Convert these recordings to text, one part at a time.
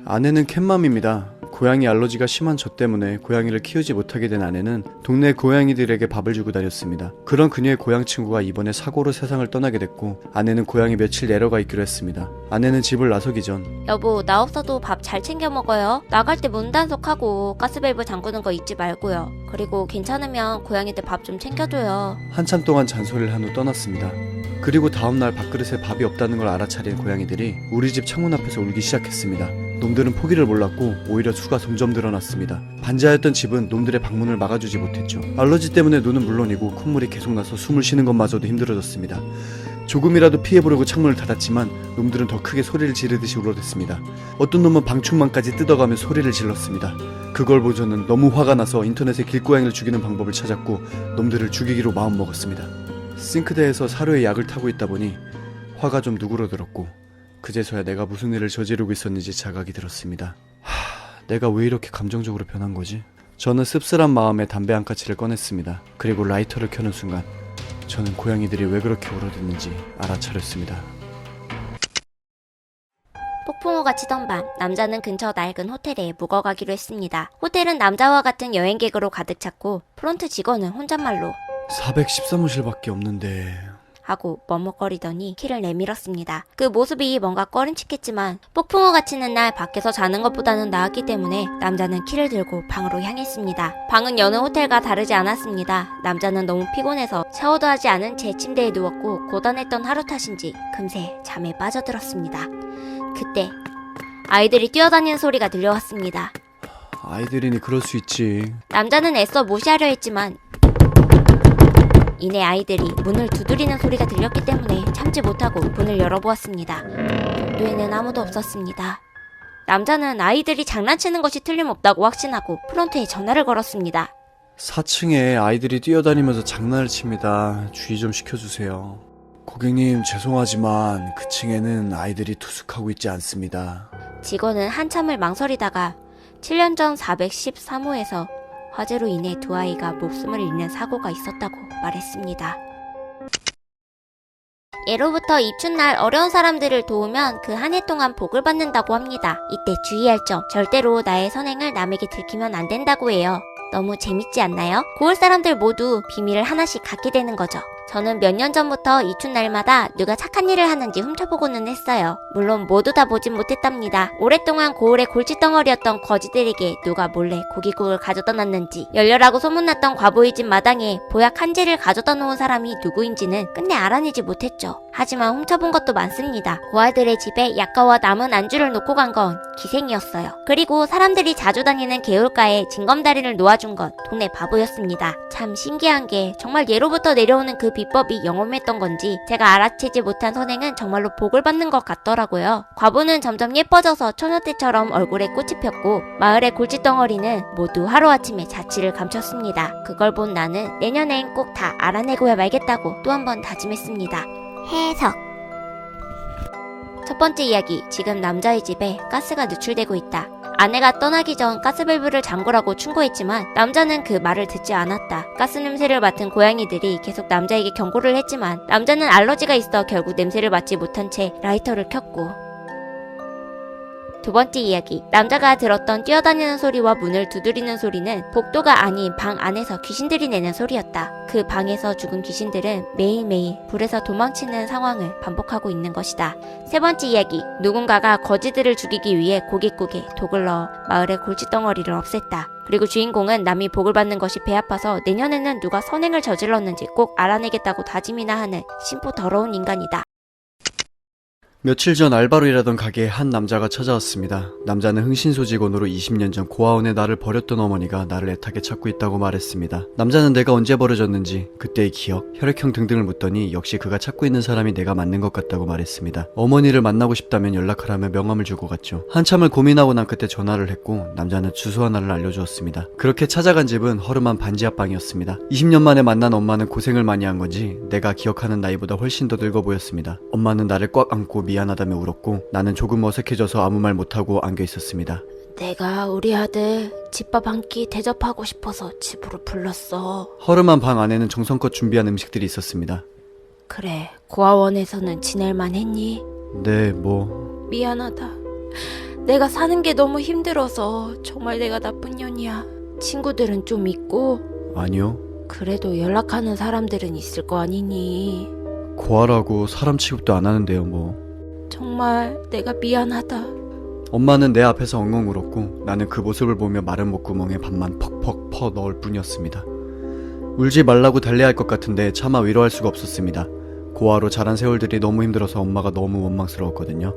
아내는 캣맘입니다. 고양이 알러지가 심한 저 때문에 고양이를 키우지 못하게 된 아내는 동네 고양이들에게 밥을 주고 다녔습니다. 그런 그녀의 고양 친구가 이번에 사고로 세상을 떠나게 됐고 아내는 고양이 며칠 내려가 있기로 했습니다. 아내는 집을 나서기 전 여보, 나 없어도 밥 잘 챙겨 먹어요. 나갈 때 문 단속하고 가스밸브 잠그는 거 잊지 말고요. 그리고 괜찮으면 고양이들 밥 좀 챙겨줘요. 한참 동안 잔소리를 한 후 떠났습니다. 그리고 다음날 밥그릇에 밥이 없다는 걸 알아차린 고양이들이 우리 집 창문 앞에서 울기 시작했습니다. 놈들은 포기를 몰랐고 오히려 수가 점점 늘어났습니다. 반지하였던 집은 놈들의 방문을 막아주지 못했죠. 알러지 때문에 눈은 물론이고 콧물이 계속 나서 숨을 쉬는 것마저도 힘들어졌습니다. 조금이라도 피해보려고 창문을 닫았지만 놈들은 더 크게 소리를 지르듯이 울어댔습니다. 어떤 놈은 방충망까지 뜯어가며 소리를 질렀습니다. 그걸 보고 저는 너무 화가 나서 인터넷에 길고양이를 죽이는 방법을 찾았고 놈들을 죽이기로 마음먹었습니다. 싱크대에서 사료에 약을 타고 있다 보니 화가 좀 누그러들었고 그제서야 내가 무슨 일을 저지르고 있었는지 자각이 들었습니다. 내가 왜 이렇게 감정적으로 변한 거지? 저는 씁쓸한 마음에 담배 한 까치를 꺼냈습니다. 그리고 라이터를 켜는 순간 저는 고양이들이 왜 그렇게 울어댔는지 알아차렸습니다. 폭풍우가 치던 밤, 남자는 근처 낡은 호텔에 묵어가기로 했습니다. 호텔은 남자와 같은 여행객으로 가득 찼고 프론트 직원은 혼잣말로 413호실밖에 없는데... 하고 머뭇거리더니 키를 내밀었습니다. 그 모습이 뭔가 꺼림칙했지만 폭풍우가 치는 날 밖에서 자는 것보다는 나았기 때문에 남자는 키를 들고 방으로 향했습니다. 방은 여느 호텔과 다르지 않았습니다. 남자는 너무 피곤해서 샤워도 하지 않은 채 침대에 누웠고 고단했던 하루 탓인지 금세 잠에 빠져들었습니다. 그때 아이들이 뛰어다니는 소리가 들려왔습니다. 아이들이니 그럴 수 있지. 남자는 애써 무시하려 했지만 이내 아이들이 문을 두드리는 소리가 들렸기 때문에 참지 못하고 문을 열어보았습니다. 복도에는 아무도 없었습니다. 남자는 아이들이 장난치는 것이 틀림없다고 확신하고 프론트에 전화를 걸었습니다. 4층에 아이들이 뛰어다니면서 장난을 칩니다. 주의 좀 시켜주세요. 고객님, 죄송하지만 그 층에는 아이들이 투숙하고 있지 않습니다. 직원은 한참을 망설이다가 7년 전 413호에서 화재로 인해 두 아이가 목숨을 잃는 사고가 있었다고 말했습니다. 예로부터 입춘날 어려운 사람들을 도우면 그 한 해 동안 복을 받는다고 합니다. 이때 주의할 점, 절대로 나의 선행을 남에게 들키면 안 된다고 해요. 너무 재밌지 않나요? 고을 사람들 모두 비밀을 하나씩 갖게 되는 거죠. 저는 몇 년 전부터 이튿날마다 누가 착한 일을 하는지 훔쳐보고는 했어요. 물론 모두 다 보진 못했답니다. 오랫동안 고을의 골칫덩어리였던 거지들에게 누가 몰래 고깃국을 가져다 놨는지, 열렬하고 소문났던 과부의 집 마당에 보약 한 재를 가져다 놓은 사람이 누구인지는 끝내 알아내지 못했죠. 하지만 훔쳐본 것도 많습니다. 고아들의 집에 약과와 남은 안주를 놓고 간 건 기생이었어요. 그리고 사람들이 자주 다니는 개울가에 징검다리를 놓아준 건 동네 바보였습니다. 참 신기한 게 정말 예로부터 내려오는 그 비법이 영험했던 건지 제가 알아채지 못한 선행은 정말로 복을 받는 것 같더라고요. 과부는 점점 예뻐져서 처녀 때처럼 얼굴에 꽃이 폈고 마을의 골칫덩어리는 모두 하루아침에 자취를 감췄습니다. 그걸 본 나는 내년엔 꼭 다 알아내고야 말겠다고 또 한 번 다짐했습니다. 해석. 첫 번째 이야기, 지금 남자의 집에 가스가 누출되고 있다. 아내가 떠나기 전 가스밸브를 잠그라고 충고했지만 남자는 그 말을 듣지 않았다. 가스 냄새를 맡은 고양이들이 계속 남자에게 경고를 했지만 남자는 알러지가 있어 결국 냄새를 맡지 못한 채 라이터를 켰고. 두 번째 이야기, 남자가 들었던 뛰어다니는 소리와 문을 두드리는 소리는 복도가 아닌 방 안에서 귀신들이 내는 소리였다. 그 방에서 죽은 귀신들은 매일매일 불에서 도망치는 상황을 반복하고 있는 것이다. 세 번째 이야기, 누군가가 거지들을 죽이기 위해 고깃국에 독을 넣어 마을의 골칫덩어리를 없앴다. 그리고 주인공은 남이 복을 받는 것이 배 아파서 내년에는 누가 선행을 저질렀는지 꼭 알아내겠다고 다짐이나 하는 심포 더러운 인간이다. 며칠 전 알바로 일하던 가게에 한 남자가 찾아왔습니다. 남자는 흥신소직원으로 20년 전 고아원에 나를 버렸던 어머니가 나를 애타게 찾고 있다고 말했습니다. 남자는 내가 언제 버려졌는지, 그때의 기억, 혈액형 등등을 묻더니 역시 그가 찾고 있는 사람이 내가 맞는 것 같다고 말했습니다. 어머니를 만나고 싶다면 연락하라며 명함을 주고 갔죠. 한참을 고민하고 난 끝에 전화를 했고 남자는 주소 하나를 알려주었습니다. 그렇게 찾아간 집은 허름한 반지 앞방이었습니다. 20년 만에 만난 엄마는 고생을 많이 한 건지 내가 기억하는 나이보다 훨씬 더 늙어 보였습니다. 엄마는 나를 꽉 안고 미안하다며 울었고 나는 조금 어색해져서 아무 말 못하고 안겨 있었습니다. 내가 우리 아들 집밥 한 끼 대접하고 싶어서 집으로 불렀어. 허름한 방 안에는 정성껏 준비한 음식들이 있었습니다. 그래, 고아원에서는 지낼만 했니? 네, 뭐... 미안하다. 내가 사는 게 너무 힘들어서 정말 내가 나쁜 년이야. 친구들은 좀 있고 아니요. 그래도 연락하는 사람들은 있을 거 아니니. 고아라고 사람 취급도 안 하는데요, 뭐. 정말 내가 미안하다. 엄마는 내 앞에서 엉엉 울었고 나는 그 모습을 보며 마른 목구멍에 밥만 퍽퍽 퍼 넣을 뿐이었습니다. 울지 말라고 달래야 할 것 같은데 차마 위로할 수가 없었습니다. 고아로 자란 세월들이 너무 힘들어서 엄마가 너무 원망스러웠거든요.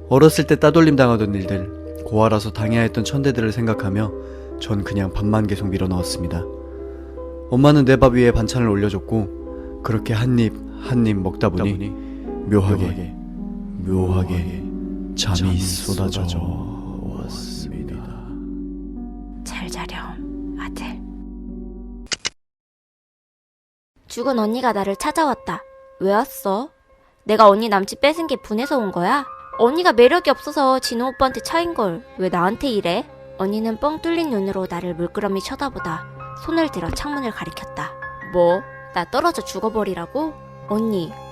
어렸을 때 따돌림 당하던 일들, 고아라서 당해야 했던 천대들을 생각하며 전 그냥 밥만 계속 밀어 넣었습니다. 엄마는 내 밥 위에 반찬을 올려줬고 그렇게 한 입 한 입 먹다 보니 묘하게 잠이 쏟아져 왔습니다. 잘 자렴, 아들. 죽은 언니가 나를 찾아왔다. 왜 왔어? 내가 언니 남친 뺏은 게 분해서 온 거야? 언니가 매력이 없어서 진호 오빠한테 차인걸. 왜 나한테 이래? 언니는 뻥 뚫린 눈으로 나를 물끄러미 쳐다보다 손을 들어 창문을 가리켰다. 뭐? 나 떨어져 죽어버리라고?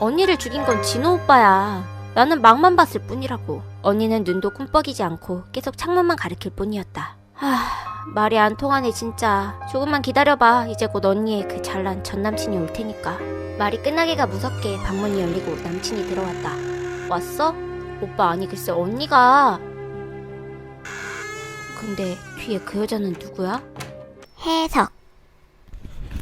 언니를 죽인 건 진호 오빠야. 나는 막만 봤을 뿐이라고. 언니는 눈도 꿈뻑이지 않고 계속 창문만 가리킬 뿐이었다. 말이 안 통하네 진짜. 조금만 기다려봐. 이제 곧 언니의 그 잘난 전 남친이 올 테니까. 말이 끝나기가 무섭게 방문이 열리고 남친이 들어왔다. 왔어? 오빠 아니 글쎄 언니가. 근데 뒤에 그 여자는 누구야? 해석.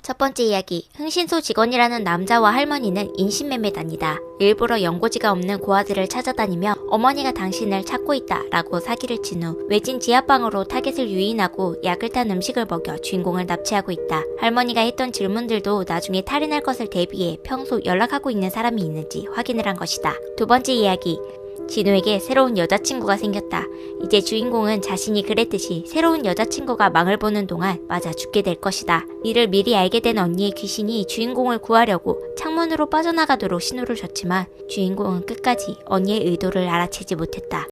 첫 번째 이야기, 흥신소 직원이라는 남자와 할머니는 인신매매단이다. 일부러 연고지가 없는 고아들을 찾아다니며 어머니가 당신을 찾고 있다 라고 사기를 친 후 외진 지하방으로 타겟을 유인하고 약을 탄 음식을 먹여 주인공을 납치하고 있다. 할머니가 했던 질문들도 나중에 탈인할 것을 대비해 평소 연락하고 있는 사람이 있는지 확인을 한 것이다. 두 번째 이야기, 진호에게 새로운 여자친구가 생겼다. 이제 주인공은 자신이 그랬듯이 새로운 여자친구가 망을 보는 동안 맞아 죽게 될 것이다. 이를 미리 알게 된 언니의 귀신이 주인공을 구하려고 창문으로 빠져나가도록 신호를 줬지만 주인공은 끝까지 언니의 의도를 알아채지 못했다.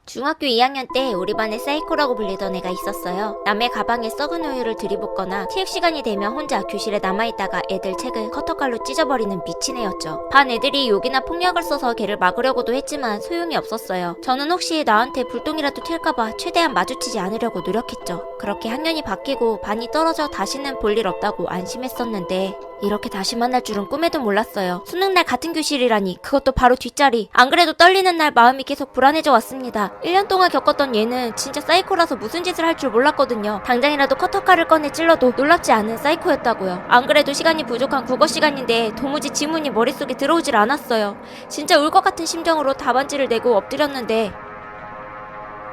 중학교 2학년 때 우리 반에 사이코라고 불리던 애가 있었어요. 남의 가방에 썩은 우유를 들이붓거나 체육 시간이 되면 혼자 교실에 남아있다가 애들 책을 커터칼로 찢어버리는 미친 애였죠. 반 애들이 욕이나 폭력을 써서 걔를 막으려고도 했지만 소용이 없었어요. 저는 혹시 나한테 불똥이라도 튈까봐 최대한 마주치지 않으려고 노력했죠. 그렇게 학년이 바뀌고 반이 떨어져 다시는 볼 일 없다고 안심했었는데 이렇게 다시 만날 줄은 꿈에도 몰랐어요. 수능날 같은 교실이라니, 그것도 바로 뒷자리. 안 그래도 떨리는 날 마음이 계속 불안해져 왔습니다. 1년 동안 겪었던 얘는 진짜 사이코라서 무슨 짓을 할 줄 몰랐거든요. 당장이라도 커터칼을 꺼내 찔러도 놀랍지 않은 사이코였다고요. 안 그래도 시간이 부족한 국어 시간인데 도무지 지문이 머릿속에 들어오질 않았어요. 진짜 울 것 같은 심정으로 답안지를 내고 엎드렸는데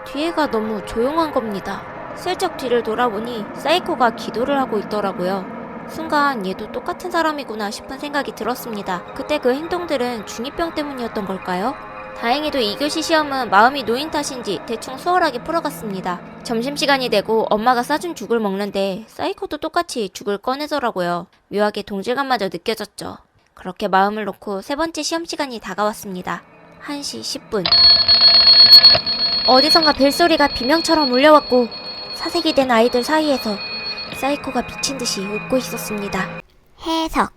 뒤에가 너무 조용한 겁니다. 슬쩍 뒤를 돌아보니 사이코가 기도를 하고 있더라고요. 순간 얘도 똑같은 사람이구나 싶은 생각이 들었습니다. 그때 그 행동들은 중2병 때문이었던 걸까요? 다행히도 2교시 시험은 마음이 놓인 탓인지 대충 수월하게 풀어갔습니다. 점심시간이 되고 엄마가 싸준 죽을 먹는데 사이코도 똑같이 죽을 꺼내더라고요. 묘하게 동질감마저 느껴졌죠. 그렇게 마음을 놓고 세 번째 시험시간이 다가왔습니다. 1시 10분. 어디선가 벨소리가 비명처럼 울려왔고 사색이 된 아이들 사이에서 사이코가 미친듯이 웃고 있었습니다. 해석.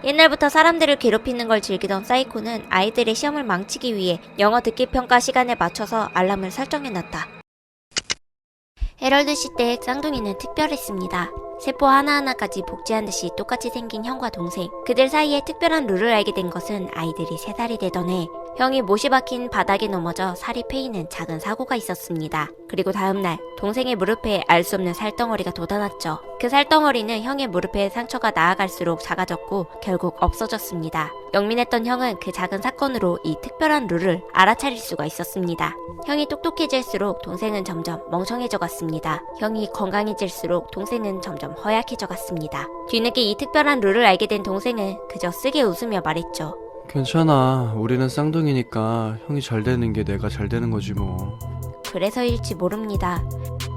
옛날부터 사람들을 괴롭히는 걸 즐기던 사이코는 아이들의 시험을 망치기 위해 영어 듣기 평가 시간에 맞춰서 알람을 설정해놨다. 헤럴드 씨 때 쌍둥이는 특별했습니다. 세포 하나하나까지 복제한 듯이 똑같이 생긴 형과 동생. 그들 사이에 특별한 룰을 알게 된 것은 아이들이 3살이 되던 해, 형이 못이 박힌 바닥에 넘어져 살이 패이는 작은 사고가 있었습니다. 그리고 다음날 동생의 무릎에 알 수 없는 살덩어리가 돋아났죠. 그 살덩어리는 형의 무릎에 상처가 나아갈수록 작아졌고 결국 없어졌습니다. 영민했던 형은 그 작은 사건으로 이 특별한 룰을 알아차릴 수가 있었습니다. 형이 똑똑해질수록 동생은 점점 멍청해져 갔습니다. 형이 건강해질수록 동생은 점점 허약해져 갔습니다. 뒤늦게 이 특별한 룰을 알게 된 동생은 그저 쓰게 웃으며 말했죠. 괜찮아. 우리는 쌍둥이니까 형이 잘 되는 게 내가 잘 되는 거지 뭐. 그래서일지 모릅니다.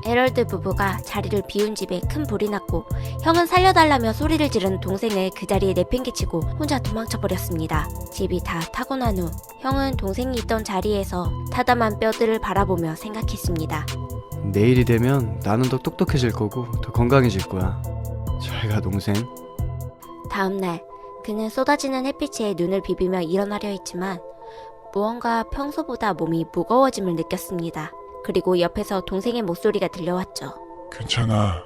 헤럴드 부부가 자리를 비운 집에 큰 불이 났고 형은 살려달라며 소리를 지른 동생을 그 자리에 내팽개치고 혼자 도망쳐버렸습니다. 집이 다 타고 난 후 형은 동생이 있던 자리에서 타담한 뼈들을 바라보며 생각했습니다. 내일이 되면 나는 더 똑똑해질 거고 더 건강해질 거야. 잘 가 동생. 다음날 그는 쏟아지는 햇빛에 눈을 비비며 일어나려 했지만 무언가 평소보다 몸이 무거워짐을 느꼈습니다. 그리고 옆에서 동생의 목소리가 들려왔죠. 괜찮아.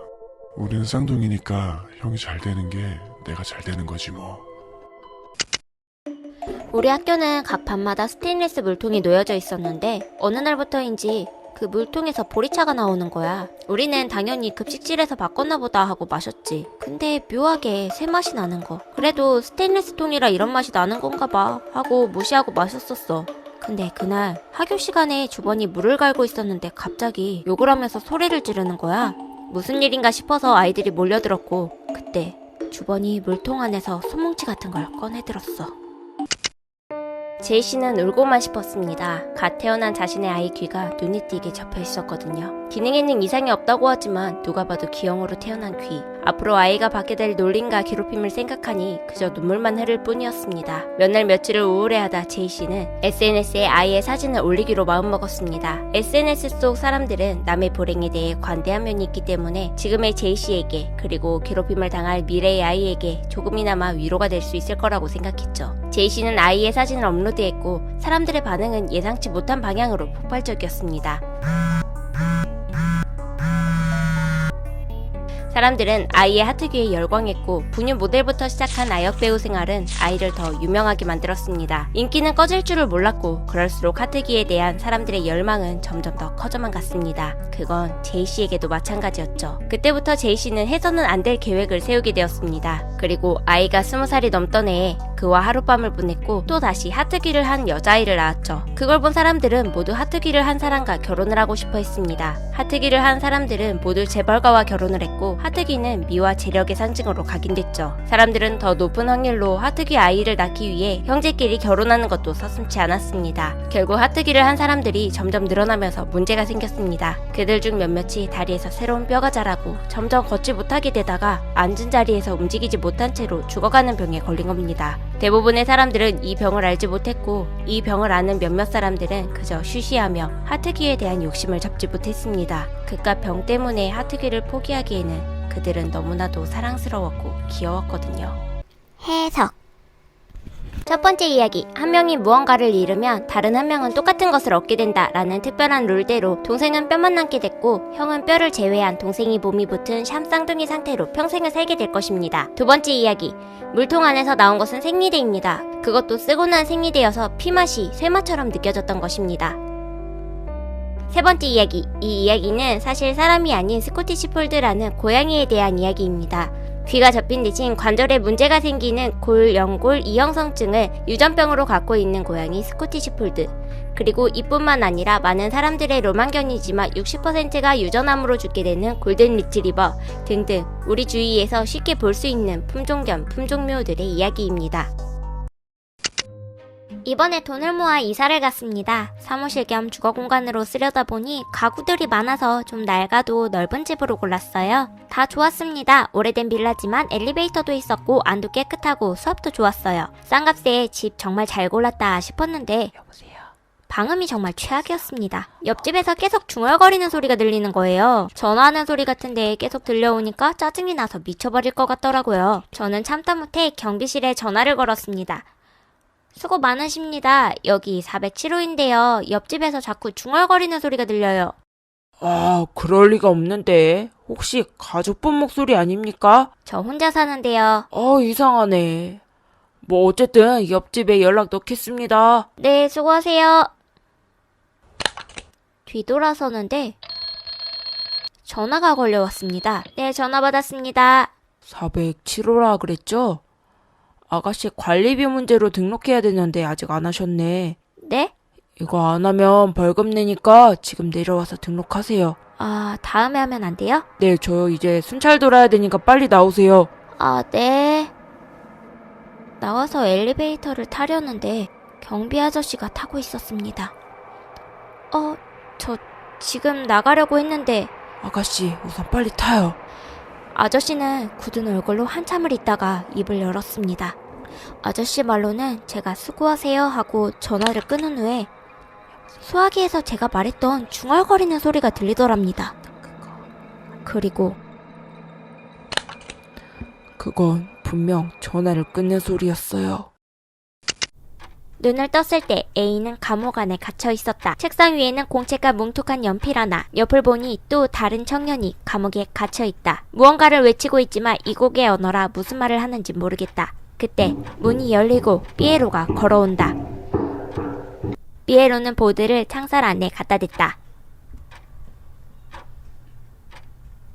우리는 쌍둥이니까 형이 잘 되는 게 내가 잘 되는 거지 뭐. 우리 학교는 각 반마다 스테인리스 물통이 놓여져 있었는데 어느 날부터인지 그 물통에서 보리차가 나오는 거야. 우리는 당연히 급식실에서 바꿨나 보다 하고 마셨지. 근데 묘하게 새 맛이 나는 거. 그래도 스테인리스 통이라 이런 맛이 나는 건가 봐 하고 무시하고 마셨었어. 근데 그날 학교 시간에 주번이 물을 갈고 있었는데 갑자기 욕을 하면서 소리를 지르는 거야. 무슨 일인가 싶어서 아이들이 몰려들었고 그때 주번이 물통 안에서 손뭉치 같은 걸 꺼내들었어. 제이씨는 울고만 싶었습니다. 갓 태어난 자신의 아이 귀가 눈에 띄게 접혀 있었거든요. 기능에는 이상이 없다고 하지만 누가 봐도 기형으로 태어난 귀. 앞으로 아이가 받게 될 놀림과 괴롭힘을 생각하니 그저 눈물만 흐를 뿐이었습니다. 몇 날 며칠을 우울해하다 제이씨는 SNS에 아이의 사진을 올리기로 마음먹었습니다. SNS 속 사람들은 남의 불행에 대해 관대한 면이 있기 때문에 지금의 제이씨에게 그리고 괴롭힘을 당할 미래의 아이에게 조금이나마 위로가 될 수 있을 거라고 생각했죠. 제이씨는 아이의 사진을 업로드했고 사람들의 반응은 예상치 못한 방향으로 폭발적이었습니다. 사람들은 아이의 하트귀에 열광했고 분유 모델부터 시작한 아역 배우 생활은 아이를 더 유명하게 만들었습니다. 인기는 꺼질 줄을 몰랐고 그럴수록 하트귀에 대한 사람들의 열망은 점점 더 커져만 갔습니다. 그건 제이씨에게도 마찬가지였죠. 그때부터 제이씨는 해서는 안 될 계획을 세우게 되었습니다. 그리고 아이가 20살이 넘던 해에 그와 하룻밤을 보냈고 또다시 하트귀를 한 여자아이를 낳았죠. 그걸 본 사람들은 모두 하트귀를 한 사람과 결혼을 하고 싶어 했습니다. 하트귀를 한 사람들은 모두 재벌가와 결혼을 했고 하트귀는 미와 재력의 상징으로 각인됐죠. 사람들은 더 높은 확률로 하트귀 아이를 낳기 위해 형제끼리 결혼하는 것도 서슴지 않았습니다. 결국 하트귀를 한 사람들이 점점 늘어나면서 문제가 생겼습니다. 그들 중 몇몇이 다리에서 새로운 뼈가 자라고 점점 걷지 못하게 되다가 앉은 자리에서 움직이지 못한 채로 죽어가는 병에 걸린 겁니다. 대부분의 사람들은 이 병을 알지 못했고 이 병을 아는 몇몇 사람들은 그저 쉬쉬하며 하트귀에 대한 욕심을 접지 못했습니다. 그깟 병 때문에 하트귀를 포기하기에는 그들은 너무나도 사랑스러웠고 귀여웠거든요. 해석. 첫 번째 이야기, 한 명이 무언가를 잃으면 다른 한 명은 똑같은 것을 얻게 된다 라는 특별한 룰대로 동생은 뼈만 남게 됐고 형은 뼈를 제외한 동생이 몸이 붙은 샴쌍둥이 상태로 평생을 살게 될 것입니다. 두 번째 이야기, 물통 안에서 나온 것은 생리대입니다. 그것도 쓰고 난 생리대여서 피맛이 쇠맛처럼 느껴졌던 것입니다. 세 번째 이야기, 이 이야기는 사실 사람이 아닌 스코티시 폴드라는 고양이에 대한 이야기입니다. 귀가 접힌 대신 관절에 문제가 생기는 골연골 이형성증을 유전병으로 갖고 있는 고양이 스코티시 폴드. 그리고 이뿐만 아니라 많은 사람들의 로망견이지만 60%가 유전암으로 죽게 되는 골든 리트리버 등등 우리 주위에서 쉽게 볼 수 있는 품종견, 품종묘들의 이야기입니다. 이번에 돈을 모아 이사를 갔습니다. 사무실 겸 주거 공간으로 쓰려다 보니 가구들이 많아서 좀 낡아도 넓은 집으로 골랐어요. 다 좋았습니다. 오래된 빌라지만 엘리베이터도 있었고 안도 깨끗하고 수압도 좋았어요. 싼 값에 집 정말 잘 골랐다 싶었는데 방음이 정말 최악이었습니다. 옆집에서 계속 중얼거리는 소리가 들리는 거예요. 전화하는 소리 같은데 계속 들려오니까 짜증이 나서 미쳐버릴 것 같더라고요. 저는 참다 못해 경비실에 전화를 걸었습니다. 수고 많으십니다. 여기 407호인데요. 옆집에서 자꾸 중얼거리는 소리가 들려요. 아, 그럴 리가 없는데. 혹시 가족분 목소리 아닙니까? 저 혼자 사는데요. 이상하네. 뭐 어쨌든 옆집에 연락 넣겠습니다. 네, 수고하세요. 뒤돌아서는데 전화가 걸려왔습니다. 네, 전화 받았습니다. 407호라 그랬죠? 아가씨 관리비 문제로 등록해야 되는데 아직 안 하셨네. 네? 이거 안 하면 벌금 내니까 지금 내려와서 등록하세요. 아, 다음에 하면 안 돼요? 네, 저 이제 순찰 돌아야 되니까 빨리 나오세요. 아, 네. 나와서 엘리베이터를 타려는데 경비 아저씨가 타고 있었습니다. 저 지금 나가려고 했는데 아가씨, 우선 빨리 타요. 아저씨는 굳은 얼굴로 한참을 있다가 입을 열었습니다. 아저씨 말로는 제가 수고하세요 하고 전화를 끊은 후에 수화기에서 제가 말했던 중얼거리는 소리가 들리더랍니다. 그리고 그건 분명 전화를 끊는 소리였어요. 눈을 떴을 때 A는 감옥 안에 갇혀 있었다. 책상 위에는 공책과 뭉툭한 연필 하나. 옆을 보니 또 다른 청년이 감옥에 갇혀 있다. 무언가를 외치고 있지만 이곡의 언어라 무슨 말을 하는지 모르겠다. 그때 문이 열리고 삐에로가 걸어온다. 삐에로는 보드를 창살 안에 갖다 댔다.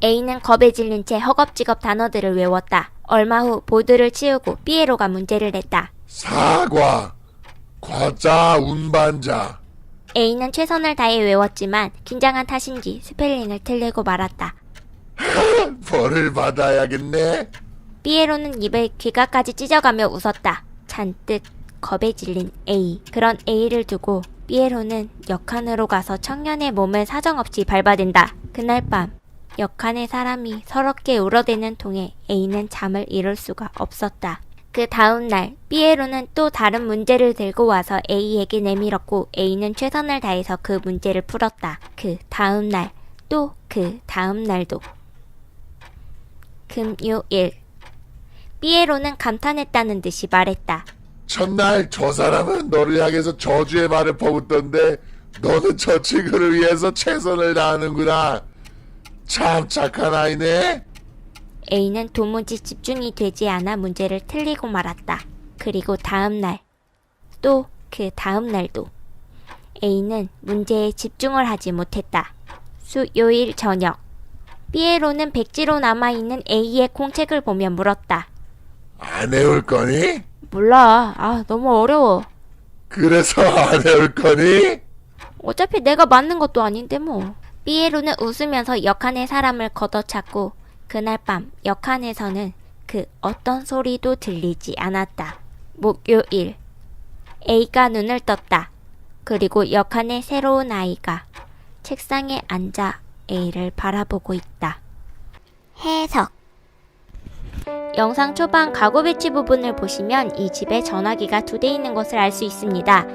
A는 겁에 질린 채 허겁지겁 단어들을 외웠다. 얼마 후 보드를 치우고 삐에로가 문제를 냈다. 사과, 과자, 운반자. A는 최선을 다해 외웠지만 긴장한 탓인지 스펠링을 틀리고 말았다. 벌을 받아야겠네. 삐에로는 입을 귀가까지 찢어가며 웃었다. 잔뜩 겁에 질린 A. 그런 A를 두고 삐에로는 역한으로 가서 청년의 몸을 사정없이 밟아댄다. 그날 밤 역한의 사람이 서럽게 울어대는 통에 A는 잠을 이룰 수가 없었다. 그 다음 날 삐에로는 또 다른 문제를 들고 와서 A에게 내밀었고 A는 최선을 다해서 그 문제를 풀었다. 그 다음 날 또 그 다음 날도. 금요일 삐에로는 감탄했다는 듯이 말했다. 첫날 저 사람은 너를 향해서 저주의 말을 퍼붓던데 너는 저 친구를 위해서 최선을 다하는구나. 참 착한 아이네. A는 도무지 집중이 되지 않아 문제를 틀리고 말았다. 그리고 다음 날, 또 그 다음 날도 A는 문제에 집중을 하지 못했다. 수요일 저녁, 삐에로는 백지로 남아있는 A의 공책을 보며 물었다. 안 해올 거니? 몰라. 너무 어려워. 그래서 안 해올 거니? 어차피 내가 맞는 것도 아닌데 뭐. 삐에로는 웃으면서 역한의 사람을 걷어찼고 그날 밤 역한에서는 그 어떤 소리도 들리지 않았다. 목요일 A가 눈을 떴다. 그리고 역한의 새로운 아이가 책상에 앉아 A를 바라보고 있다. 해석 영상 초반 가구 배치 부분을 보시면 이 집에 전화기가 2대 있는 것을 알 수 있습니다.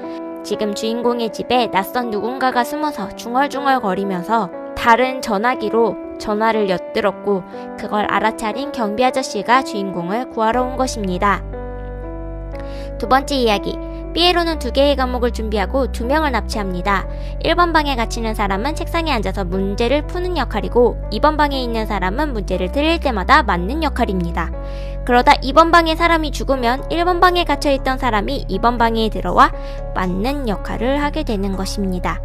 지금 주인공의 집에 낯선 누군가가 숨어서 중얼중얼거리면서 다른 전화기로 전화를 엿들었고 그걸 알아차린 경비 아저씨가 주인공을 구하러 온 것입니다. 두 번째 이야기, 삐에로는 2개의 과목을 준비하고 2명을 납치합니다. 1번 방에 갇히는 사람은 책상에 앉아서 문제를 푸는 역할이고 2번 방에 있는 사람은 문제를 틀릴 때마다 맞는 역할입니다. 그러다 2번 방에 사람이 죽으면 1번 방에 갇혀있던 사람이 2번 방에 들어와 맞는 역할을 하게 되는 것입니다.